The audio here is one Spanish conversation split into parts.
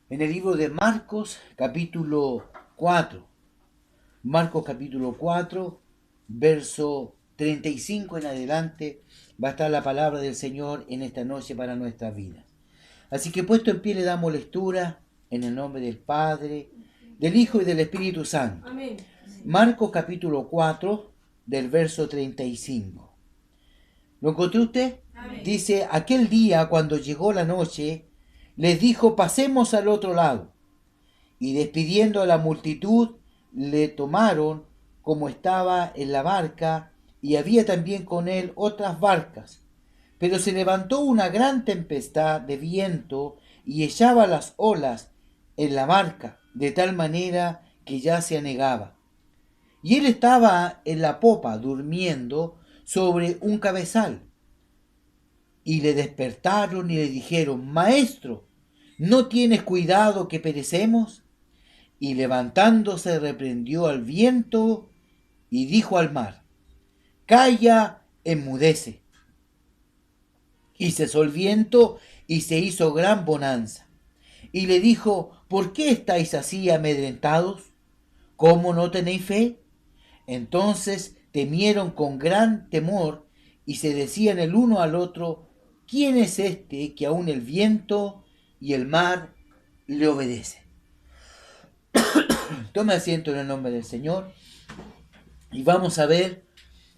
En el libro de Marcos, capítulo 4. Marcos capítulo 4, verso 35 en adelante, va a estar la palabra del Señor en esta noche para nuestras vidas. Así que puesto en pie le damos lectura en el nombre del Padre, del Hijo y del Espíritu Santo. Amén. Marcos capítulo 4, del verso 35. ¿Lo encontró usted? Amén. Dice, aquel día cuando llegó la noche, les dijo, pasemos al otro lado. Y despidiendo a la multitud, le tomaron como estaba en la barca, y había también con él otras barcas. Pero se levantó una gran tempestad de viento y echaba las olas en la barca, de tal manera que ya se anegaba. Y él estaba en la popa durmiendo sobre un cabezal. Y le despertaron y le dijeron, Maestro, ¿no tienes cuidado que perecemos? Y levantándose reprendió al viento y dijo al mar, calla, enmudece. Y cesó el viento y se hizo gran bonanza. Y le dijo, ¿por qué estáis así amedrentados? ¿Cómo no tenéis fe? Entonces temieron con gran temor y se decían el uno al otro, ¿quién es este que aun el viento y el mar le obedecen? Tome asiento en el nombre del Señor y vamos a ver,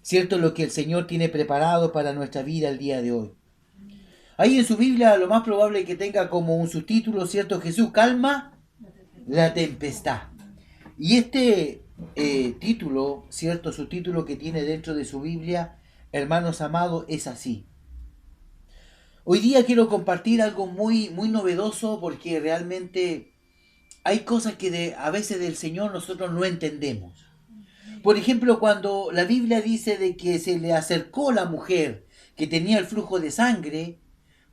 ¿cierto?, lo que el Señor tiene preparado para nuestra vida el día de hoy. Ahí en su Biblia lo más probable es que tenga como un subtítulo, ¿cierto? Jesús calma la tempestad. Y este título, ¿cierto? Subtítulo que tiene dentro de su Biblia, hermanos amados, es así. Hoy día quiero compartir algo muy novedoso porque realmente hay cosas que a veces del Señor nosotros no entendemos. Por ejemplo, cuando la Biblia dice de que se le acercó la mujer que tenía el flujo de sangre,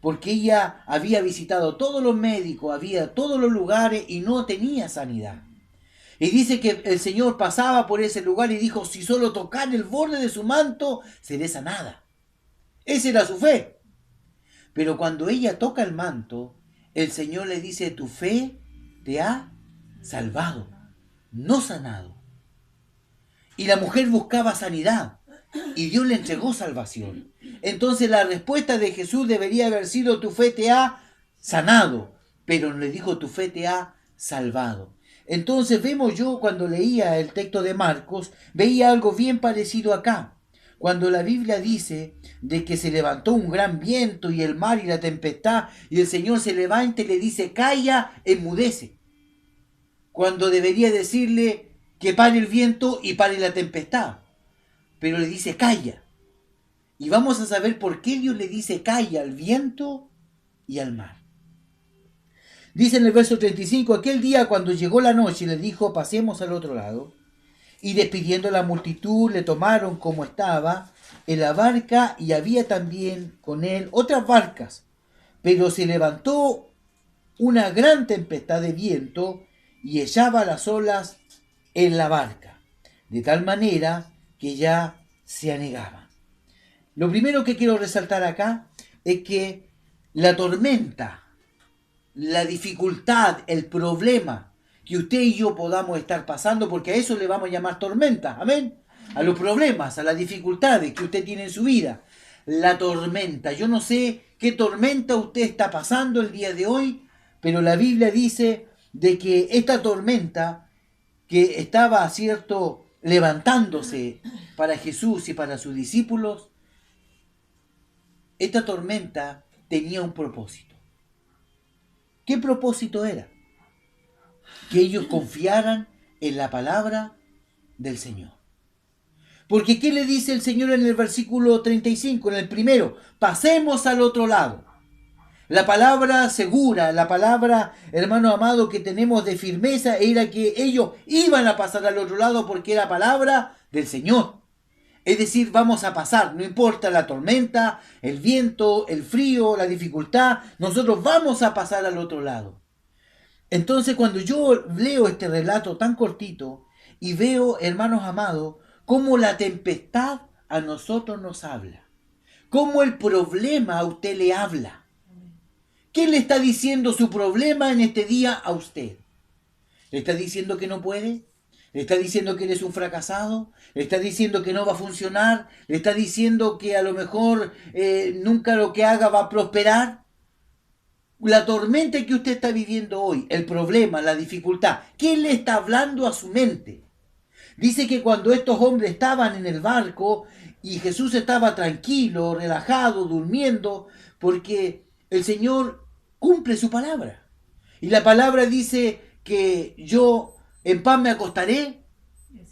porque ella había visitado todos los médicos, había todos los lugares y no tenía sanidad. Y dice que el Señor pasaba por ese lugar y dijo, si solo tocar el borde de su manto, seré sanada. Esa era su fe. Pero cuando ella toca el manto, el Señor le dice, tu fe te ha salvado, no sanado. Y la mujer buscaba sanidad y Dios le entregó salvación. Entonces la respuesta de Jesús debería haber sido tu fe te ha sanado, pero le dijo tu fe te ha salvado. Entonces vemos, yo cuando leía el texto de Marcos, veía algo bien parecido acá. Cuando la Biblia dice de que se levantó un gran viento y el mar y la tempestad, y el Señor se levanta y le dice, calla, enmudece. Cuando debería decirle que pare el viento y pare la tempestad. Pero le dice, calla. Y vamos a saber por qué Dios le dice, calla al viento y al mar. Dice en el verso 35, aquel día cuando llegó la noche le dijo, pasemos al otro lado. Y despidiendo a la multitud le tomaron como estaba en la barca y había también con él otras barcas. Pero se levantó una gran tempestad de viento y echaba las olas en la barca, de tal manera que ya se anegaban. Lo primero que quiero resaltar acá es que la tormenta, la dificultad, el problema que usted y yo podamos estar pasando, porque a eso le vamos a llamar tormenta, amén, a los problemas, a las dificultades que usted tiene en su vida, la tormenta. Yo no sé qué tormenta usted está pasando el día de hoy, pero la Biblia dice de que esta tormenta que estaba, cierto, levantándose para Jesús y para sus discípulos, esta tormenta tenía un propósito. ¿Qué propósito era? Que ellos confiaran en la palabra del Señor. Porque ¿qué le dice el Señor en el versículo 35, en el primero? Pasemos al otro lado. La palabra segura, la palabra, hermano amado, que tenemos de firmeza era que ellos iban a pasar al otro lado porque era palabra del Señor. Es decir, vamos a pasar, no importa la tormenta, el viento, el frío, la dificultad, nosotros vamos a pasar al otro lado. Entonces, cuando yo leo este relato tan cortito y veo, hermanos amados, cómo la tempestad a nosotros nos habla, cómo el problema a usted le habla, ¿Qué le está diciendo su problema en este día a usted? ¿Le está diciendo que no puede? ¿Le está diciendo que eres un fracasado? ¿Le está diciendo que no va a funcionar? ¿Le está diciendo que a lo mejor nunca lo que haga va a prosperar? La tormenta que usted está viviendo hoy, el problema, la dificultad, ¿qué le está hablando a su mente? Dice que cuando estos hombres estaban en el barco y Jesús estaba tranquilo, relajado, durmiendo, porque el Señor cumple su palabra. Y la palabra dice que yo en paz me acostaré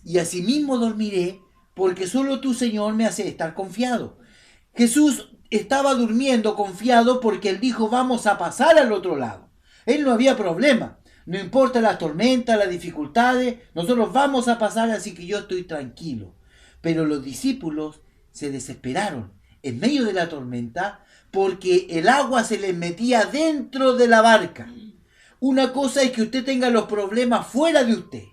y asimismo dormiré, porque solo tú, Señor, me haces estar confiado. Jesús estaba durmiendo confiado porque él dijo, vamos a pasar al otro lado. Él no había problema. No importa las tormentas, las dificultades, nosotros vamos a pasar, así que yo estoy tranquilo. Pero los discípulos se desesperaron en medio de la tormenta porque el agua se les metía dentro de la barca. Una cosa es que usted tenga los problemas fuera de usted.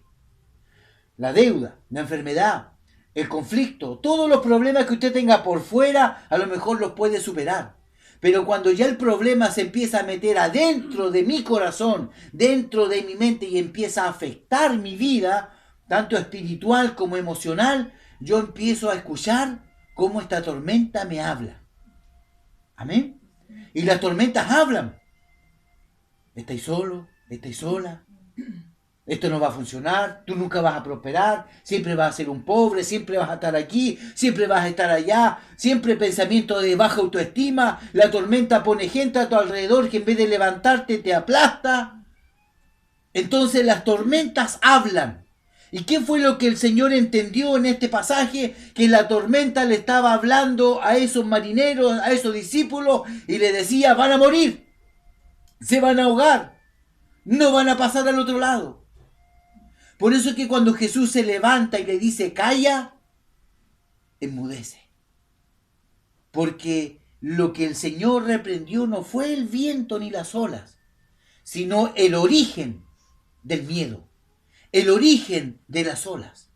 La deuda, la enfermedad, el conflicto, todos los problemas que usted tenga por fuera, a lo mejor los puede superar. Pero cuando ya el problema se empieza a meter adentro de mi corazón, dentro de mi mente y empieza a afectar mi vida, tanto espiritual como emocional, yo empiezo a escuchar cómo esta tormenta me habla. Amén. Y las tormentas hablan. Estáis solo, estáis sola. Esto no va a funcionar, tú nunca vas a prosperar, siempre vas a ser un pobre, siempre vas a estar aquí, siempre vas a estar allá, siempre pensamiento de baja autoestima, la tormenta pone gente a tu alrededor que en vez de levantarte te aplasta. Entonces las tormentas hablan. ¿Y qué fue lo que el Señor entendió en este pasaje? Que la tormenta le estaba hablando a esos marineros, a esos discípulos, y le decía, van a morir, se van a ahogar, no van a pasar al otro lado. Por eso es que cuando Jesús se levanta y le dice, calla, enmudece. Porque lo que el Señor reprendió no fue el viento ni las olas, sino el origen del miedo, el origen de las olas.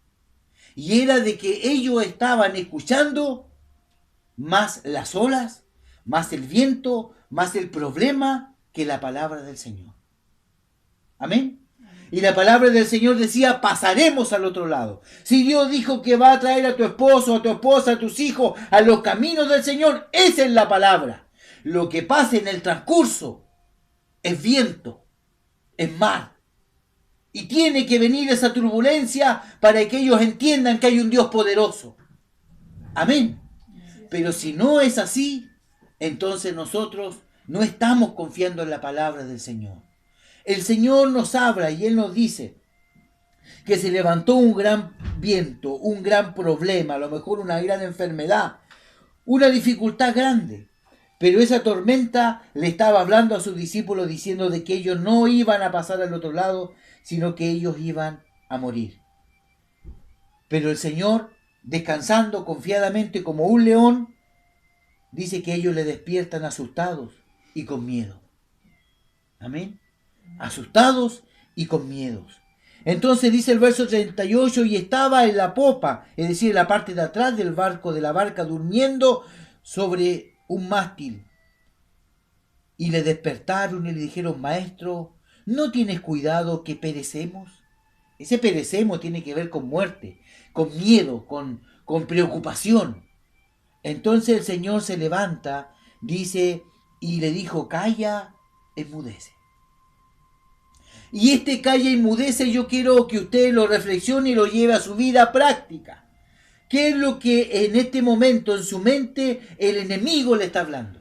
Y era de que ellos estaban escuchando más las olas, más el viento, más el problema que la palabra del Señor. Amén. Y la palabra del Señor decía, pasaremos al otro lado. Si Dios dijo que va a traer a tu esposo, a tu esposa, a tus hijos a los caminos del Señor, esa es la palabra. Lo que pasa en el transcurso es viento, es mar. Y tiene que venir esa turbulencia para que ellos entiendan que hay un Dios poderoso. Amén. Pero si no es así, entonces nosotros no estamos confiando en la palabra del Señor. El Señor nos habla y Él nos dice que se levantó un gran viento, un gran problema, a lo mejor una gran enfermedad, una dificultad grande. Pero esa tormenta le estaba hablando a sus discípulos diciendo de que ellos no iban a pasar al otro lado, sino que ellos iban a morir. Pero el Señor, descansando confiadamente como un león, dice que ellos le despiertan asustados y con miedo. Amén. Asustados y con miedos. Entonces dice el verso 38, y estaba en la popa, es decir, en la parte de atrás del barco, de la barca, durmiendo sobre un mástil. Y le despertaron y le dijeron, maestro, ¿no tienes cuidado que perecemos? Ese perecemos tiene que ver con muerte, con miedo, con preocupación. Entonces el Señor se levanta, dice, y le dijo, calla, enmudece. Y este calla, enmudece, yo quiero que usted lo reflexione y lo lleve a su vida práctica. ¿Qué es lo que en este momento en su mente el enemigo le está hablando?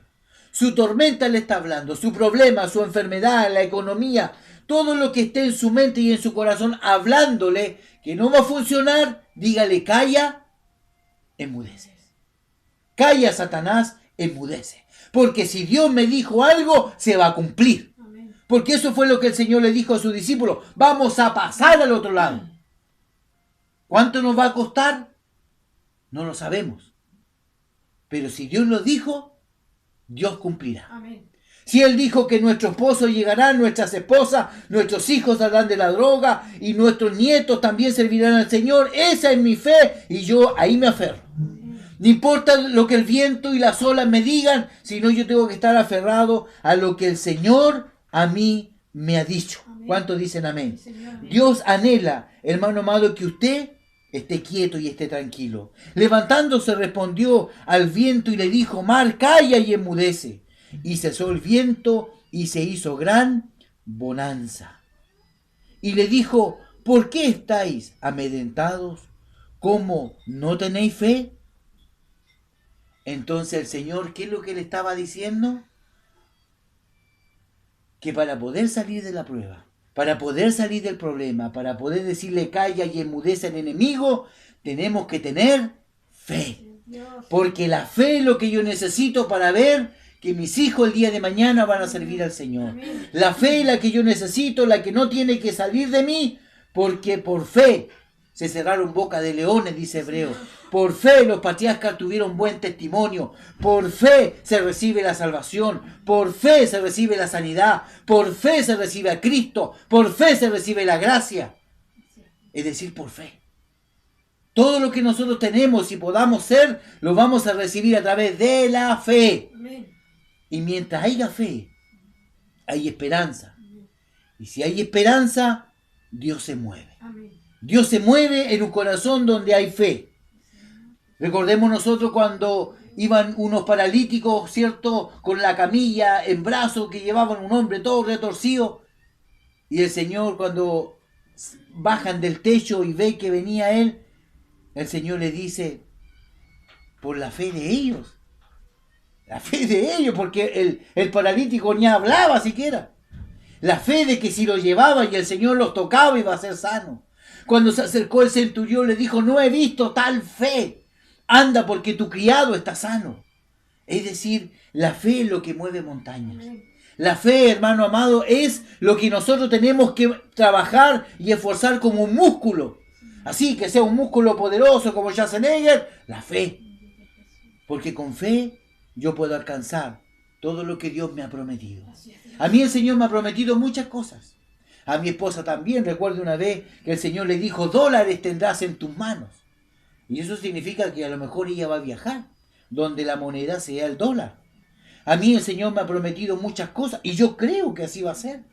Su tormenta le está hablando, su problema, su enfermedad, la economía, todo lo que esté en su mente y en su corazón hablándole que no va a funcionar, dígale, calla, enmudece. Calla, Satanás, enmudece. Porque si Dios me dijo algo, se va a cumplir. Amén. Porque eso fue lo que el Señor le dijo a sus discípulos. Vamos a pasar al otro lado. ¿Cuánto nos va a costar? No lo sabemos. Pero si Dios lo dijo, Dios cumplirá. Amén. Si Él dijo que nuestro esposo llegará, nuestras esposas, nuestros hijos saldrán de la droga y nuestros nietos también servirán al Señor, esa es mi fe y yo ahí me aferro. No importa lo que el viento y las olas me digan, sino yo tengo que estar aferrado a lo que el Señor a mí me ha dicho. Amén. ¿Cuántos dicen amén? Sí, Señor. Dios anhela, hermano amado, que usted esté quieto y esté tranquilo. Levantándose respondió al viento y le dijo: mar, calla y enmudece. Y cesó el viento y se hizo gran bonanza. Y le dijo: ¿por qué estáis amedrentados? ¿Cómo no tenéis fe? Entonces el Señor, ¿qué es lo que le estaba diciendo? Que para poder salir de la prueba, para poder salir del problema, para poder decirle calla y enmudece al enemigo, tenemos que tener fe. Dios. Porque la fe es lo que yo necesito para ver que mis hijos el día de mañana van a servir al Señor. Amén. La fe es la que yo necesito, la que no tiene que salir de mí, porque por fe se cerraron boca de leones, dice Hebreo. Por fe los patriarcas tuvieron buen testimonio. Por fe se recibe la salvación. Por fe se recibe la sanidad. Por fe se recibe a Cristo. Por fe se recibe la gracia. Es decir, por fe. Todo lo que nosotros tenemos y podamos ser, lo vamos a recibir a través de la fe. Amén. Y mientras haya fe, hay esperanza. Y si hay esperanza, Dios se mueve. Amén. Dios se mueve en un corazón donde hay fe. Recordemos nosotros cuando iban unos paralíticos, ¿cierto? Con la camilla en brazos que llevaban un hombre todo retorcido. Y el Señor, cuando bajan del techo y ve que venía él, el Señor le dice: por la fe de ellos. La fe de ellos, porque el paralítico ni hablaba siquiera. La fe de que si lo llevaba y el Señor los tocaba iba a ser sano. Cuando se acercó el centurión le dijo: no he visto tal fe. Anda porque tu criado está sano. Es decir, la fe es lo que mueve montañas. Amén. La fe, hermano amado, es lo que nosotros tenemos que trabajar y esforzar como un músculo. Así que sea un músculo poderoso como Schwarzenegger, la fe. Porque con fe yo puedo alcanzar todo lo que Dios me ha prometido. Así es, Dios. A mí el Señor me ha prometido muchas cosas. A mi esposa también. Recuerdo una vez que el Señor le dijo: dólares tendrás en tus manos. Y eso significa que a lo mejor ella va a viajar, donde la moneda sea el dólar. A mí el Señor me ha prometido muchas cosas y yo creo que así va a ser.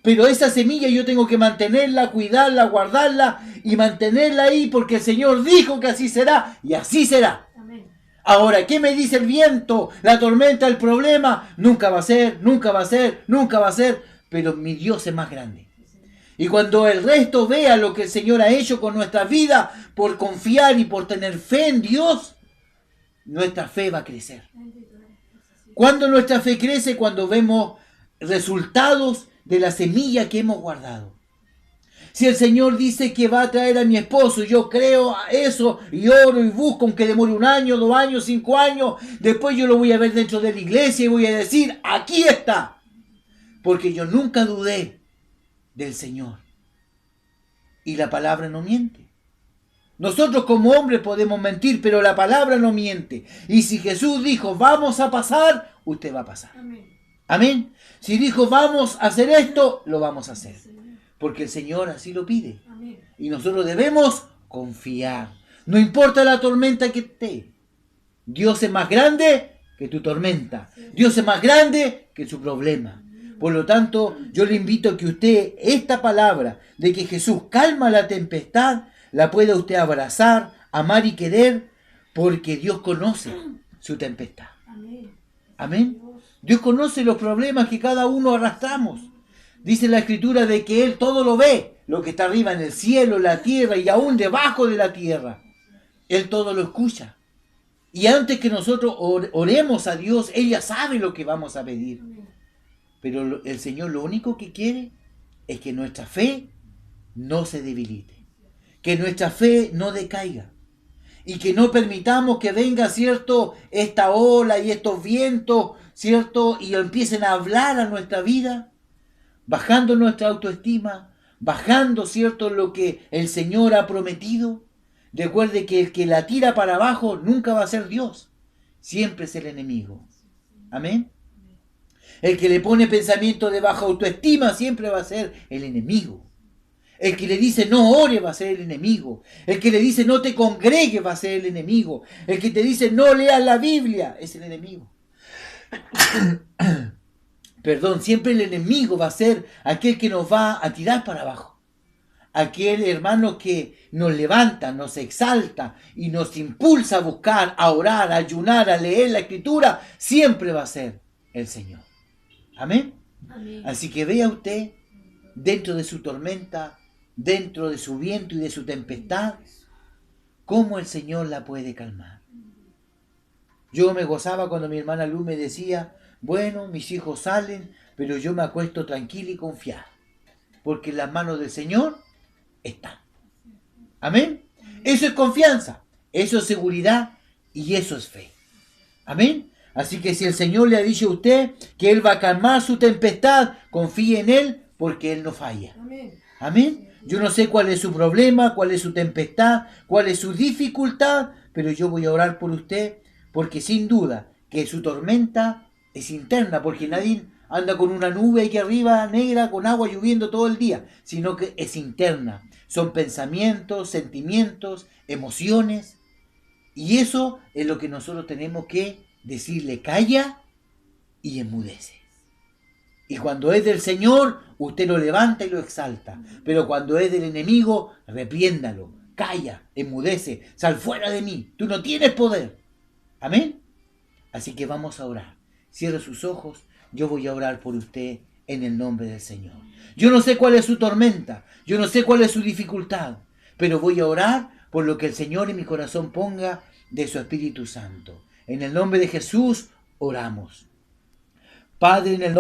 Pero esa semilla yo tengo que mantenerla, cuidarla, guardarla y mantenerla ahí, porque el Señor dijo que así será y así será. Amén. Ahora, ¿qué me dice el viento, la tormenta, el problema? Nunca va a ser, nunca va a ser, nunca va a ser, pero mi Dios es más grande. Y cuando el resto vea lo que el Señor ha hecho con nuestra vida, por confiar y por tener fe en Dios, nuestra fe va a crecer. Bendito eres, Dios, así es. ¿Cuándo nuestra fe crece? Cuando vemos resultados de la semilla que hemos guardado. Si el Señor dice que va a traer a mi esposo, yo creo a eso y oro y busco, aunque demore 1 año, 2 años, 5 años, después yo lo voy a ver dentro de la iglesia y voy a decir: aquí está. Porque yo nunca dudé del Señor. Y la palabra no miente. Nosotros como hombres podemos mentir, pero la palabra no miente. Y si Jesús dijo: vamos a pasar, usted va a pasar. Amén. Amén. Si dijo: vamos a hacer esto, lo vamos a hacer. Señor. Porque el Señor así lo pide. Amén. Y nosotros debemos confiar. No importa la tormenta que esté. Dios es más grande que tu tormenta. Dios es más grande que su problema. Por lo tanto, yo le invito a que usted, esta palabra de que Jesús calma la tempestad, la pueda usted abrazar, amar y querer, porque Dios conoce su tempestad. Amén. Amén. Dios. Dios conoce los problemas que cada uno arrastramos. Dice la Escritura de que Él todo lo ve, lo que está arriba en el cielo, la tierra y aún debajo de la tierra. Él todo lo escucha. Y antes que nosotros oremos a Dios, ella sabe lo que vamos a pedir. Amén. Pero el Señor lo único que quiere es que nuestra fe no se debilite. Que nuestra fe no decaiga. Y que no permitamos que venga, ¿cierto?, esta ola y estos vientos, ¿cierto?, y empiecen a hablar a nuestra vida, bajando nuestra autoestima, bajando, ¿cierto?, lo que el Señor ha prometido. Recuerde que el que la tira para abajo nunca va a ser Dios, siempre es el enemigo. Amén. El que le pone pensamiento de baja autoestima siempre va a ser el enemigo. El que le dice no ore va a ser el enemigo. El que le dice no te congregues va a ser el enemigo. El que te dice no leas la Biblia es el enemigo. Perdón, siempre el enemigo va a ser aquel que nos va a tirar para abajo. Aquel hermano que nos levanta, nos exalta y nos impulsa a buscar, a orar, a ayunar, a leer la Escritura, siempre va a ser el Señor. Amén. Amén. Así que vea usted, dentro de su tormenta, dentro de su viento y de su tempestad, cómo el Señor la puede calmar. Yo me gozaba cuando mi hermana Luz me decía, bueno, mis hijos salen, pero yo me acuesto tranquila y confiada, porque en las manos del Señor están. Amén. Eso es confianza, eso es seguridad y eso es fe. Amén. Así que si el Señor le ha dicho a usted que Él va a calmar su tempestad, confíe en Él porque Él no falla. Amén. Amén. Yo no sé cuál es su problema, cuál es su tempestad, cuál es su dificultad, pero yo voy a orar por usted porque sin duda que su tormenta es interna, porque nadie anda con una nube aquí arriba negra con agua lloviendo todo el día, sino que es interna. Son pensamientos, sentimientos, emociones, y eso es lo que nosotros tenemos que decirle: calla y enmudece. Y cuando es del Señor, usted lo levanta y lo exalta. Pero cuando es del enemigo, repriéndalo, calla, enmudece, sal fuera de mí, tú no tienes poder. Amén. Así que vamos a orar. Cierre sus ojos, yo voy a orar por usted en el nombre del Señor. Yo no sé cuál es su tormenta, yo no sé cuál es su dificultad, pero voy a orar por lo que el Señor en mi corazón ponga de su Espíritu Santo. En el nombre de Jesús oramos. Padre, en el